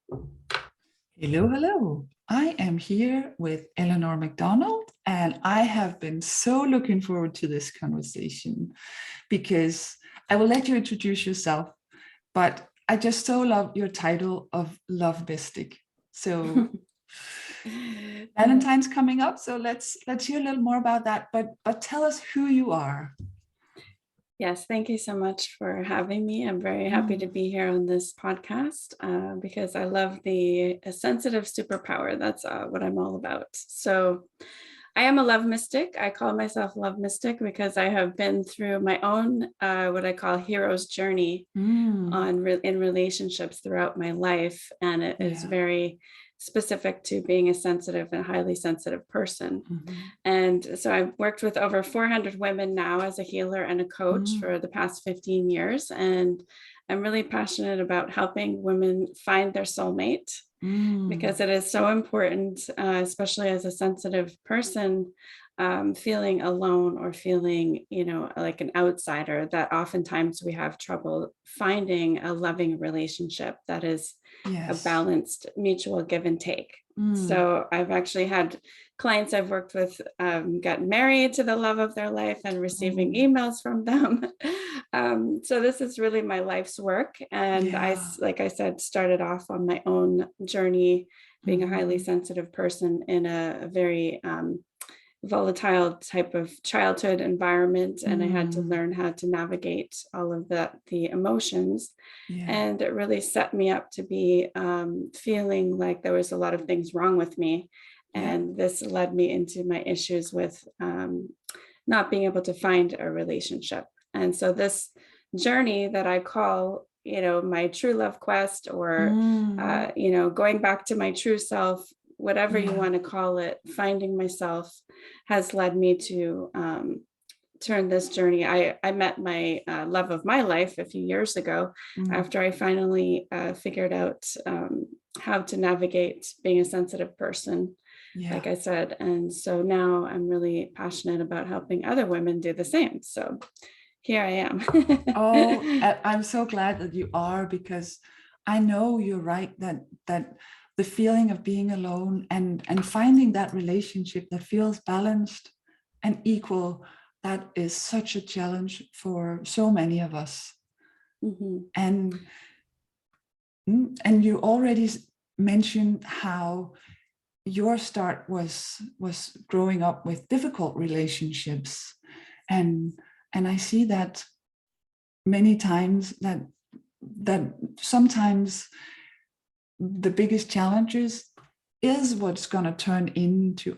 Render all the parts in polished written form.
Hello, hello. I am here with Eleanor MacDonald, and I have been so looking forward to this conversation because I will let you introduce yourself, but I just so love your title of Love Mystic. So Valentine's coming up, so let's hear a little more about that. But tell us who you are. Yes, thank you so much for having me. I'm very happy to be here on this podcast because I love the sensitive superpower. That's what I'm all about. So I am a love mystic. I call myself love mystic because I have been through my own what I call hero's journey in relationships throughout my life, and it is very specific to being a sensitive and highly sensitive person. And so I've worked with over 400 women now as a healer and a coach for the past 15 years, and I'm really passionate about helping women find their soulmate because it is so important, especially as a sensitive person, feeling alone or feeling, like an outsider, that oftentimes we have trouble finding a loving relationship that is a balanced mutual give and take. So I've actually had clients I've worked with got married to the love of their life and receiving emails from them. So this is really my life's work. And I, like I said, started off on my own journey, being a highly sensitive person in a very volatile type of childhood environment, and I had to learn how to navigate all of the emotions. And it really set me up to be feeling like there was a lot of things wrong with me, and this led me into my issues with not being able to find a relationship. And so this journey that I call, my true love quest, or going back to my true self, whatever you want to call it, finding myself, has led me to turn this journey. I met my love of my life a few years ago after I finally figured out how to navigate being a sensitive person, like I said. And so now I'm really passionate about helping other women do the same. So here I am. I'm so glad that you are, because I know you're right that the feeling of being alone and finding that relationship that feels balanced and equal, that is such a challenge for so many of us. And you already mentioned how your start was growing up with difficult relationships, and I see that many times that sometimes the biggest challenges is what's going to turn into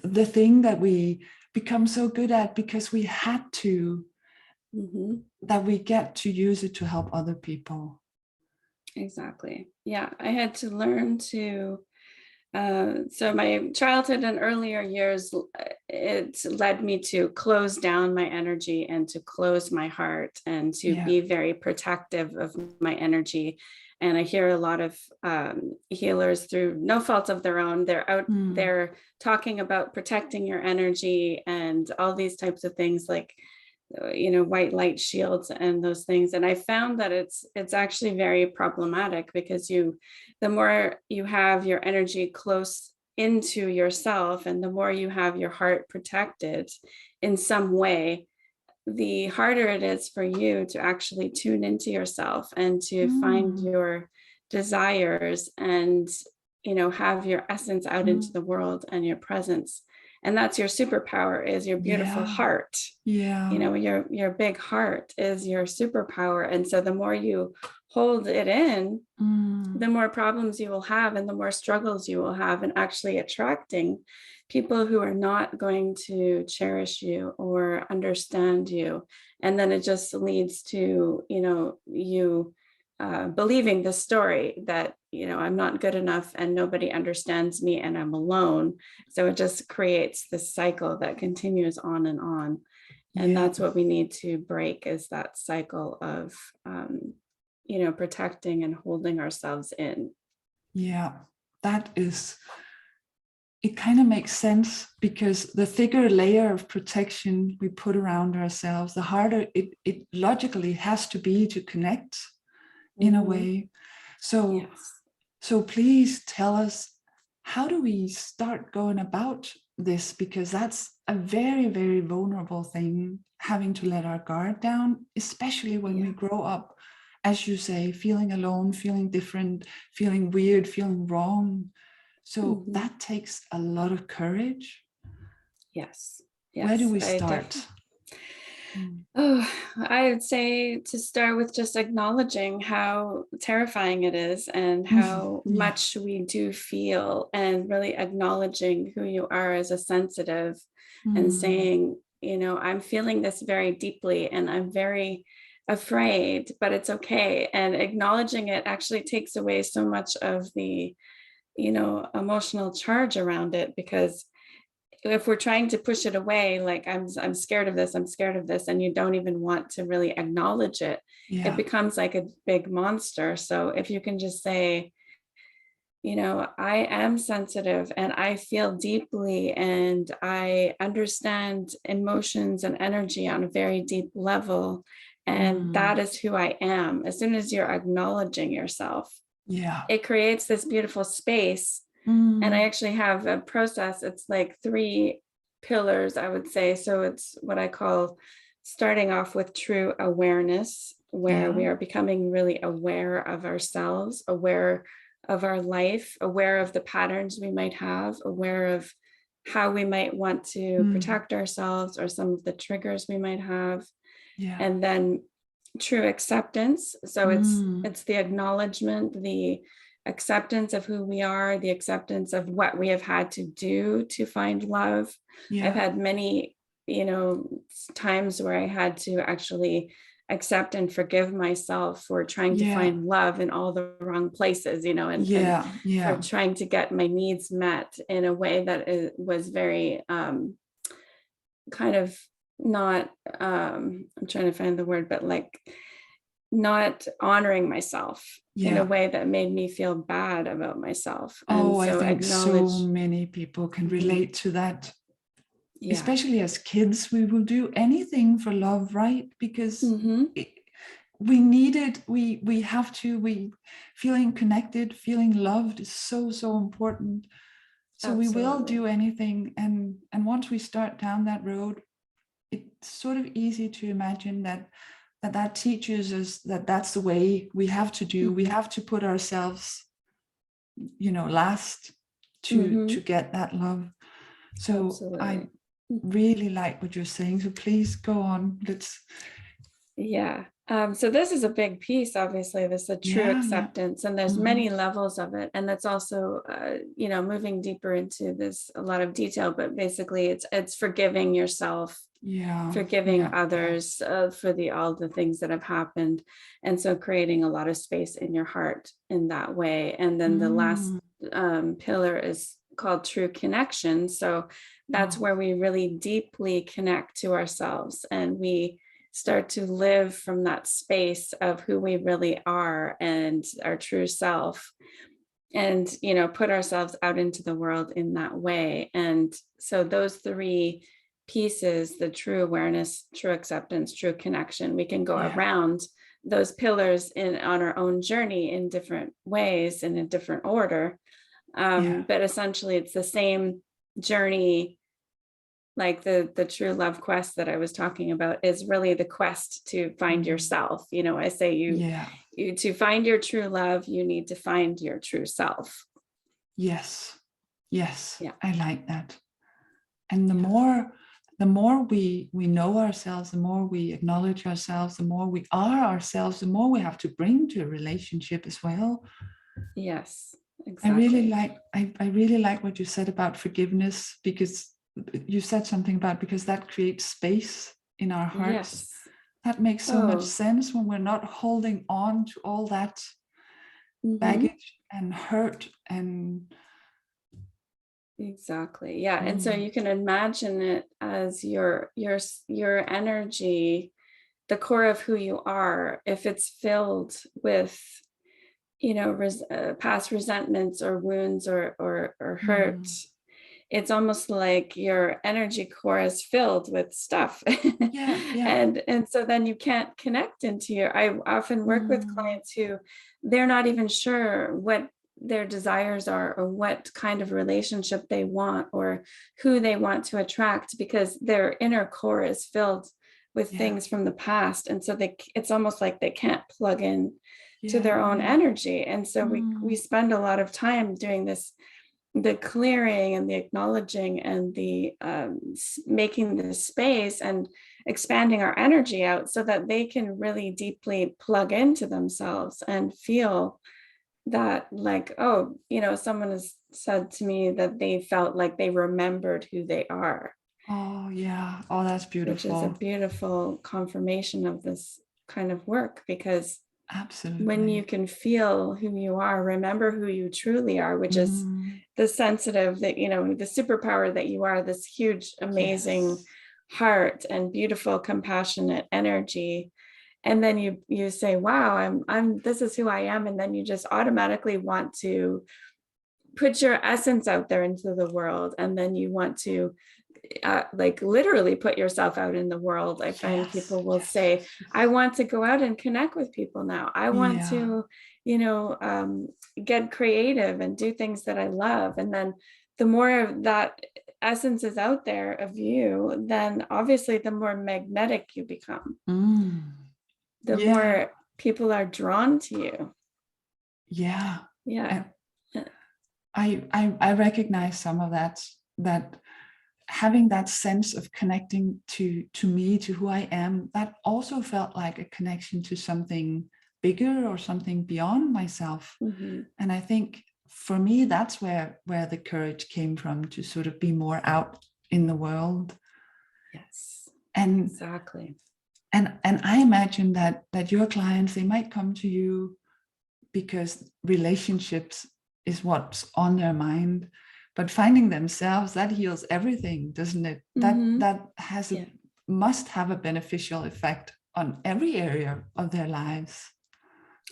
the thing that we become so good at because we had to, that we get to use it to help other people. Exactly. Yeah, I had to learn to so my childhood and earlier years, it led me to close down my energy and to close my heart and to be very protective of my energy. And I hear a lot of healers, through no fault of their own, they're out there talking about protecting your energy and all these types of things, like white light shields and those things. And I found that it's actually very problematic, because the more you have your energy close into yourself, and the more you have your heart protected in some way, the harder it is for you to actually tune into yourself and to find your desires and have your essence out into the world, and your presence. And that's your superpower, is your beautiful heart. Your big heart is your superpower. And so the more you hold it in, the more problems you will have, and the more struggles you will have in actually attracting people who are not going to cherish you or understand you. And then it just leads to, you believing the story that, I'm not good enough and nobody understands me and I'm alone. So it just creates this cycle that continues on and on. And that's what we need to break, is that cycle of, protecting and holding ourselves in. Yeah, it kind of makes sense, because the thicker layer of protection we put around ourselves, the harder it logically has to be to connect in a way. So So please tell us, how do we start going about this? Because that's a very, very vulnerable thing, having to let our guard down, especially when we grow up, as you say, feeling alone, feeling different, feeling weird, feeling wrong. So that takes a lot of courage. Yes. Where do Yes. we I start? definitely. Oh, I would say to start with just acknowledging how terrifying it is and how Yeah. much we do feel, and really acknowledging who you are as a sensitive, and saying, I'm feeling this very deeply and I'm very afraid, but it's okay. And acknowledging it actually takes away so much of the, emotional charge around it, because if we're trying to push it away, like I'm scared of this, I'm scared of this, and you don't even want to really acknowledge it, it Yeah. becomes like a big monster. So if you can just say, I am sensitive and I feel deeply and I understand emotions and energy on a very deep level, and that is who I am. As soon as you're acknowledging yourself, Yeah. it creates this beautiful space. And I actually have a process. It's like 3 pillars, I would say. So it's what I call starting off with true awareness, where Yeah. we are becoming really aware of ourselves, aware of our life, aware of the patterns we might have, aware of how we might want to protect ourselves or some of the triggers we might have. Yeah. And then true acceptance. So it's the acknowledgement, the acceptance of who we are, the acceptance of what we have had to do to find love. I've Yeah. had many, times where I had to actually accept and forgive myself for trying to Yeah. find love in all the wrong places, and Yeah. for Yeah. trying to get my needs met in a way that was very kind of not I'm trying to find the word, but like not honoring myself in a Yeah. way that made me feel bad about myself. And Oh, I so think so acknowledge. many people can Mhm. relate to that. Yeah. Especially as kids, we will do anything for love, right? Because Hmm. we need it. We have to. We feeling connected, feeling loved is so, so important. So we will Absolutely. do anything. And once we start down that road, it's sort of easy to imagine that teaches us that that's the way we have to do. We Hmm. have to put ourselves, last to Hmm. get that love. So I Absolutely. really like what you're saying. So please go on. Let's. Yeah. So this is a big piece, obviously, this a true Yeah, yeah. acceptance, and there's Mm-hmm. many levels of it. And that's also, moving deeper into this, a lot of detail, but basically it's forgiving yourself, Yeah, forgiving yeah. others for all the things that have happened. And so creating a lot of space in your heart in that way. And then the last Mm. pillar is called true connection. So that's Oh, where we really deeply connect to ourselves, and we start to live from that space of who we really are and our true self, and put ourselves out into the world in that way. And so those 3 pieces, the true awareness, true acceptance, true connection, we can go yeah, around those pillars on our own journey in different ways, in a different order, yeah, but essentially it's the same journey. Like the true love quest that I was talking about is really the quest to find mm. yourself. I say Yeah. you to find your true love, you need to find your true self. Yes, yes. Yeah. I like that. And the Yeah. more, we know ourselves, the more we acknowledge ourselves, the more we are ourselves, the more we have to bring to a relationship as well. Yes, I really exactly. like I really like what you said about forgiveness, because you said something about, because that creates space in our hearts. Yes. That makes so much Oh. sense when we're not holding on to all that Hmm. baggage and hurt and Exactly. Yeah. And so mm, you can imagine it as your energy, the core of who you are. If it's filled with past resentments or wounds or hurt, mm, it's almost like your energy core is filled with stuff. yeah, yeah, And so then you can't connect into I often work with mm, clients who they're not even sure what their desires are, or what kind of relationship they want, or who they want to attract, because their inner core is filled with things from the past. And so it's almost like they can't plug in to their own energy. And so we spend a lot of time doing this, the clearing and the acknowledging and the making the space and expanding our energy out so that they can really deeply plug into themselves and feel that, like, oh, someone has said to me that they felt like they remembered who they are. Oh, yeah. Oh, that's beautiful. Which is a beautiful confirmation of this kind of work, because absolutely, when you can feel who you are, remember who you truly are, which is the sensitive, that, the superpower that you are, this huge, amazing heart and beautiful, compassionate energy. And then you say, wow, this is who I am. And then you just automatically want to put your essence out there into the world. And then you want to like literally put yourself out in the world. I find people will say, I want to go out and connect with people now. I want to, get creative and do things that I love. And then the more of that essence is out there of you, then obviously the more magnetic you become. The more people are drawn to you. I recognize some of that having that sense of connecting to me, to who I am, that also felt like a connection to something bigger or something beyond myself. And I think for me, that's where the courage came from, to sort of be more out in the world. And exactly. And I imagine that your clients, they might come to you because relationships is what's on their mind, but finding themselves, that heals everything, doesn't it? That has must have a beneficial effect on every area of their lives.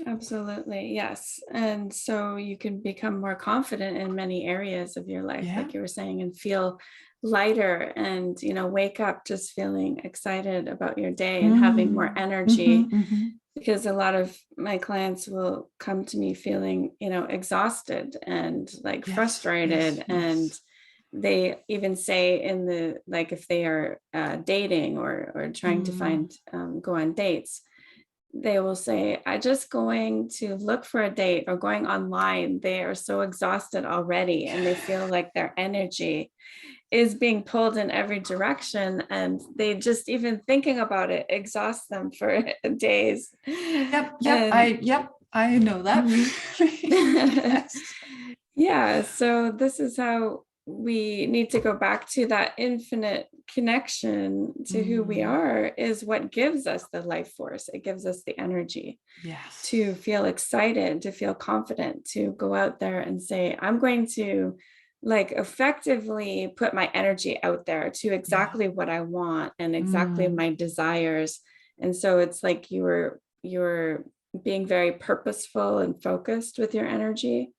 Absolutely, yes. And so you can become more confident in many areas of your life, like you were saying, and feel lighter and, wake up just feeling excited about your day and having more energy. Because a lot of my clients will come to me feeling, exhausted and like frustrated. And they even say in the, like, if they are dating or trying to find, go on dates, they will say, I just going to look for a date or going online. They are so exhausted already, and they feel like their energy is being pulled in every direction, and they just, even thinking about it, exhausts them for days. I know that. So this is how we need to go back to that infinite connection to who we are, is what gives us the life force. It gives us the energy to feel excited, to feel confident, to go out there and say, I'm going to like effectively put my energy out there to exactly what I want and exactly my desires. And so it's like you're being very purposeful and focused with your energy.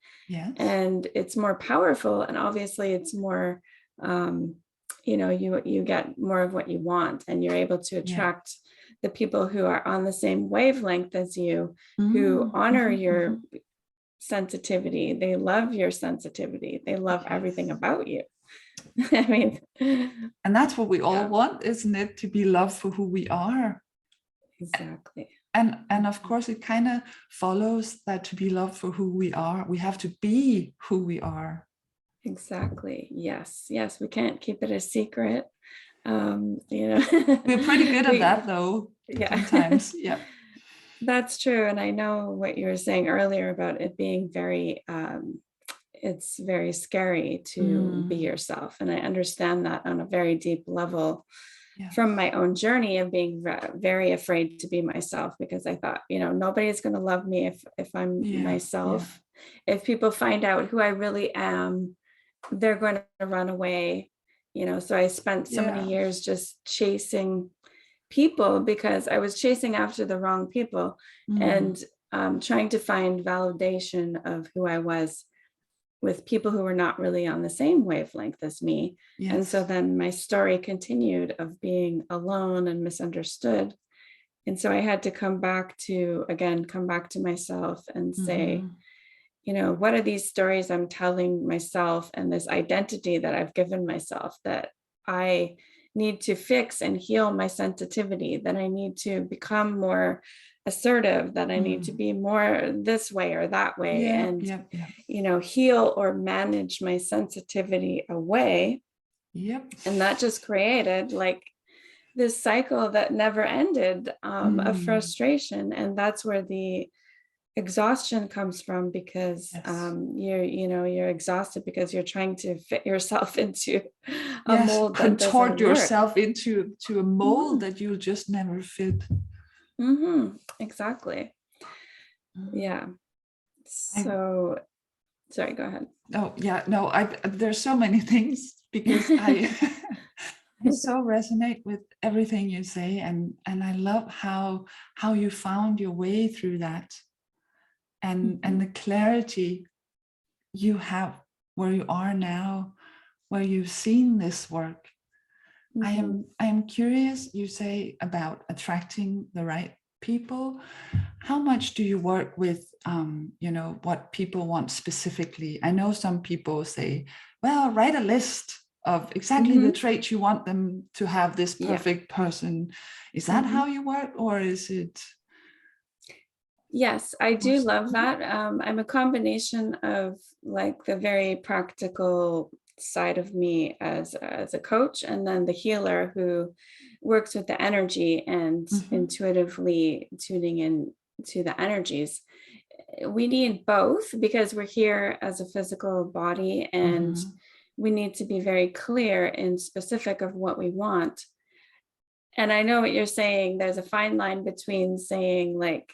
And it's more powerful, and obviously it's more you get more of what you want, and you're able to attract the people who are on the same wavelength as you, who honor your sensitivity. They love your sensitivity. They love everything about you. I mean, and that's what we all want, isn't it? To be loved for who we are. Exactly. And of course, it kind of follows that to be loved for who we are, we have to be who we are. Exactly. Yes. We can't keep it a secret. We're pretty good at that, though. Sometimes. That's true. And I know what you were saying earlier about it being very it's very scary to be yourself, and I understand that on a very deep level. From my own journey of being very afraid to be myself, because I thought, nobody's going to love me if I'm myself. If people find out who I really am, they're going to run away. So I spent so many years just chasing people, because I was chasing after the wrong people, and trying to find validation of who I was with people who were not really on the same wavelength as me. And so then my story continued of being alone and misunderstood. And so I had to come back to myself and say, what are these stories I'm telling myself, and this identity that I've given myself, that I need to fix and heal my sensitivity, that I need to become more assertive, that I need to be more this way or that way, Yeah, and, yeah, yeah. heal or manage my sensitivity away. Yep. And that just created like this cycle that never ended, of frustration. And that's where the exhaustion comes from, because Yes. you're exhausted because you're trying to fit yourself into a Yes, mold that doesn't contort work. yourself into a mold Mhm. that you'll just never fit. Exactly. Mm. Yeah. I, So sorry, go ahead. oh yeah, no, there's so many things because I I so resonate with everything you say, and I love how you found your way through that, and the clarity you have where you are now, where you've seen this work. I am curious, you say about attracting the right people. How much do you work with what people want specifically? I know some people say, well, write a list of exactly the traits you want them to have, this Yeah. perfect person. Is that how you work, or is it? Yes, I do love that. I'm a combination of like the very practical side of me as a coach, and then the healer who works with the energy and intuitively tuning in to the energies. We need both because we're here as a physical body, and we need to be very clear and specific of what we want. And I know what you're saying. There's a fine line between saying like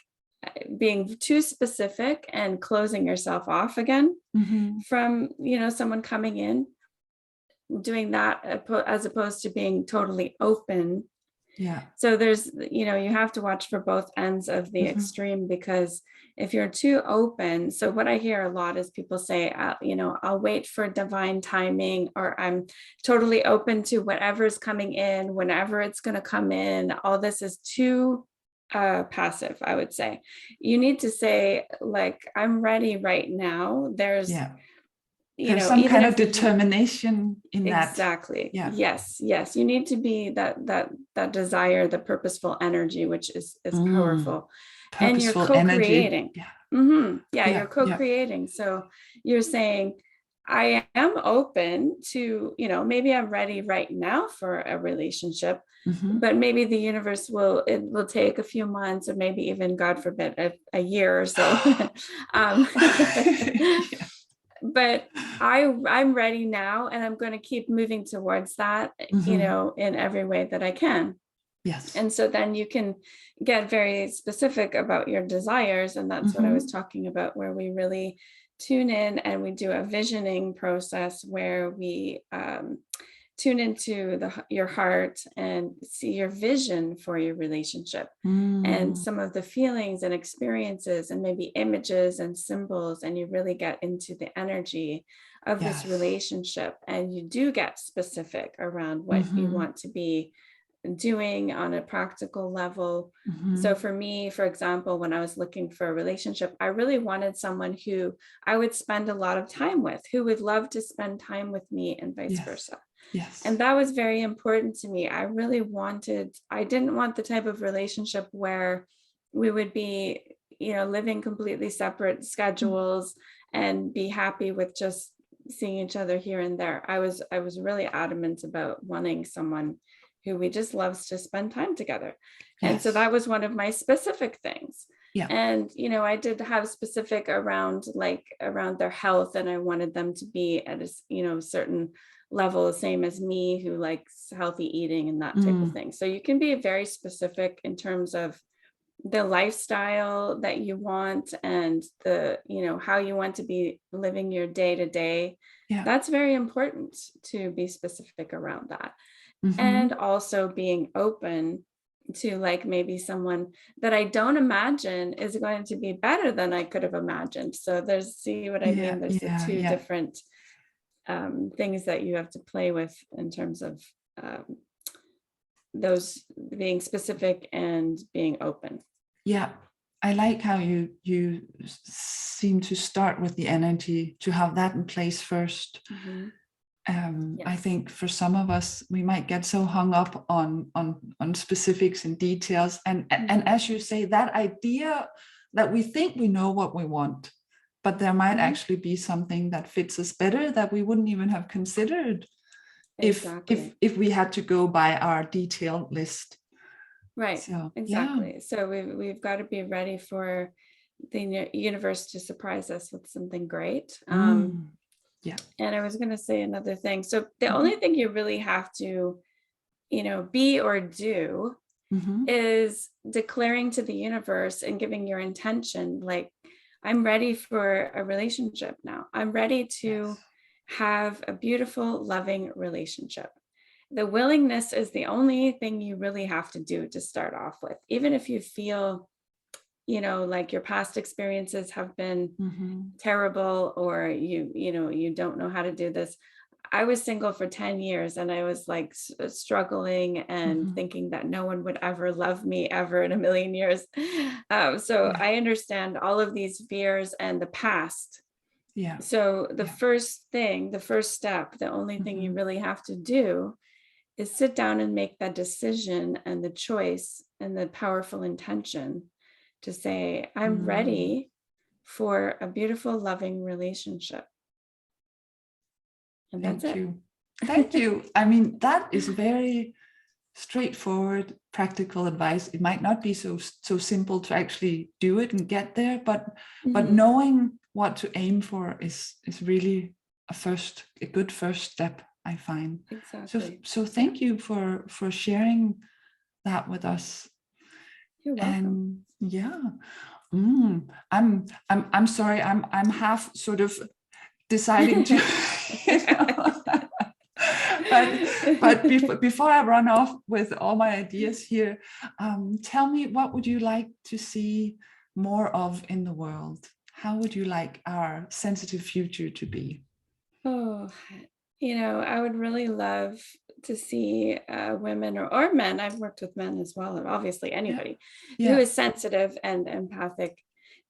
being too specific and closing yourself off again from, someone coming in, doing that as opposed to being totally open. Yeah. So there's, you have to watch for both ends of the extreme, because if you're too open, so what I hear a lot is people say, I'll wait for divine timing, or I'm totally open to whatever's coming in, whenever it's going to come in. All this is too passive, I would say. You need to say, like, I'm ready right now. There's, some even kind of if determination in that. exactly. Yeah. Yes. You need to be that desire, the purposeful energy, which is powerful. And you're Purposeful energy. co-creating. Yeah. Yeah, you're co-creating. So you're saying, I am open to, maybe I'm ready right now for a relationship, but maybe the universe will take a few months, or maybe even, God forbid, a year or so. But I'm ready now, and I'm going to keep moving towards that, in every way that I can. Yes. And so then you can get very specific about your desires. And that's what I was talking about, where we really tune in and we do a visioning process where we tune into your heart and see your vision for your relationship, and some of the feelings and experiences, and maybe images and symbols. And you really get into the energy of this relationship, and you do get specific around what you want to be doing on a practical level. So for me, for example, when I was looking for a relationship, I really wanted someone who I would spend a lot of time with, who would love to spend time with me, and vice versa. Yes. And that was very important to me. I didn't want the type of relationship where we would be, living completely separate schedules and be happy with just seeing each other here and there. I was really adamant about wanting someone who we just loves to spend time together. And so that was one of my specific things. Yeah. And, I did have specific around their health, and I wanted them to be at a, certain level, same as me, who likes healthy eating and that type of thing. So you can be very specific in terms of the lifestyle that you want, and the, how you want to be living your day to day. That's very important to be specific around that. And also being open to, like, maybe someone that I don't imagine is going to be better than I could have imagined. So see what I mean? There's the two different things that you have to play with in terms of those being specific and being open. Yeah. I like how you seem to start with the energy, to have that in place first. Mhm. I Yes. think for some of us, we might get so hung up on specifics and details, and as you say, that idea that we think we know what we want, but there might Mhm. actually be something that fits us better that we wouldn't even have considered Exactly. if we had to go by our detailed list. Right. So yeah. Exactly. So we've got to be ready for the universe to surprise us with something great. Mm, yeah. And I was going to say another thing. So the only Mhm, thing you really have to, be or do mhm. is declaring to the universe and giving your intention, like, I'm ready for a relationship now. I'm ready to Yes. have a beautiful, loving relationship. The willingness is the only thing you really have to do to start off with. Even if you feel, like your past experiences have been Mhm. terrible, or you don't know how to do this. I was single for 10 years and I was like struggling and Mhm. thinking that no one would ever love me ever in a million years. So Yeah. I understand all of these fears and the past. Yeah. So the Yeah. first thing, the first step, the only thing you Mhm. really have to do is sit down and make that decision and the choice and the powerful intention to say, I'm Mm. ready for a beautiful, loving relationship. And that's Thank it. you. Thank you. I mean, that is very straightforward, practical advice. It might not be so simple to actually do it and get there, but Mhm. knowing what to aim for is really a good first step, I find. So Exactly. so Yeah. thank you for sharing that with us. You're welcome. And yeah, I'm sorry. I'm half sort of deciding to, you know, but before I run off with all my ideas here, tell me, what would you like to see more of in the world? How would you like our sensitive future to be? Oh, I would really love to see women or men. I've worked with men as well, and obviously Yeah, anybody who yeah. is sensitive and empathic,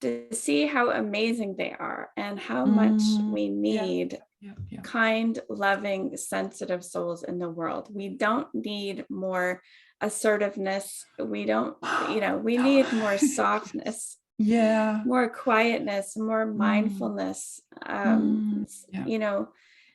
to see how amazing they are and how much Mm, we yeah, need yeah, yeah. kind, loving, sensitive souls in the world. We don't need more assertiveness. We don't, we No. need more Yes. softness, Yeah. more quietness, more Mm, mindfulness. yeah.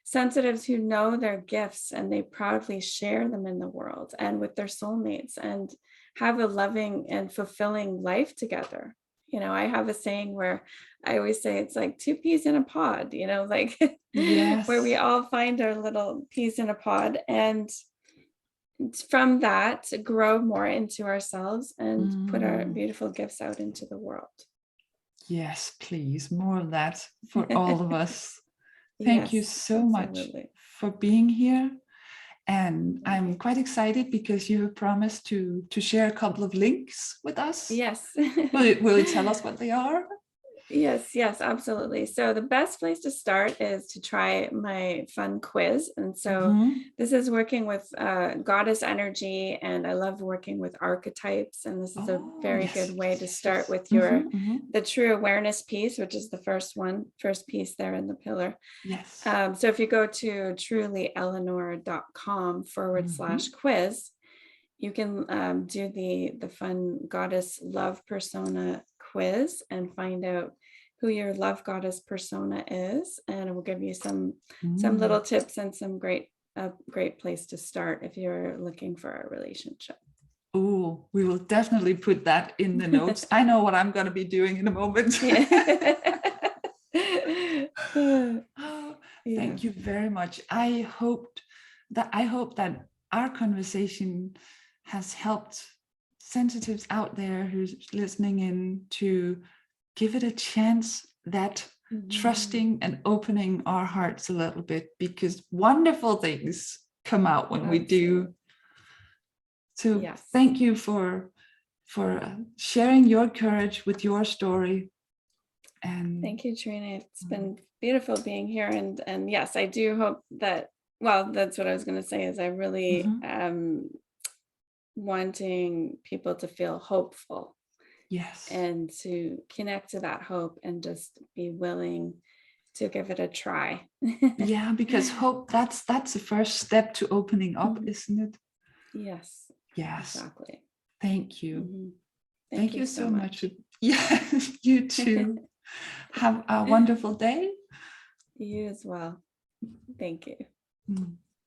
Sensitives who know their gifts and they proudly share them in the world and with their soulmates and have a loving and fulfilling life together. I have a saying where I always say it's like two peas in a pod, like where we Yes. all find our little peas in a pod, and from that grow more into ourselves and put our Mm. beautiful gifts out into the world. Yes, please. More of that for all of us. Thank you Yes, so much absolutely. for being here. And I'm Okay. quite excited because you have promised to share a couple of links with us. Yes. Will you tell us what they are? Yes, absolutely. So the best place to start is to try my fun quiz. And so Mm-hmm. this is working with goddess energy, and I love working with archetypes. And this is a Oh, very yes, good way yes, to yes, start yes. with Mm-hmm, mm-hmm. the true awareness piece, which is the first piece there in the pillar. Yes. So if you go to trulyeleanor.com Mm-hmm. / quiz, you can do the fun goddess love persona quiz and find out who your love goddess persona is, and it will give you some Mm. little tips and some great place to start if you're looking for a relationship. Oh, we will definitely put that in the notes. I know what I'm going to be doing in a moment. Yeah. Oh, Yeah. thank you very much. I hope that our conversation has helped sensitives out there who's listening in to give it a chance, that Mhm. trusting and opening our hearts a little bit, because wonderful things come out when we do. Absolutely. So Yes. thank you for sharing your courage with your story. And Thank you, Trina. It's been beautiful being here. And yes, I do hope that, well, that's what I was going to say, is I really mhm. am wanting people to feel hopeful Yes. and to connect to that hope and just be willing to give it a try. Yeah, because hope, that's the first step to opening up, Mhm. isn't it? Yes, Yes. exactly. Thank you. Mhm. Thank Thank you you so so much. much. Yeah, you too. Have a wonderful day. You as well. Thank you. Mm.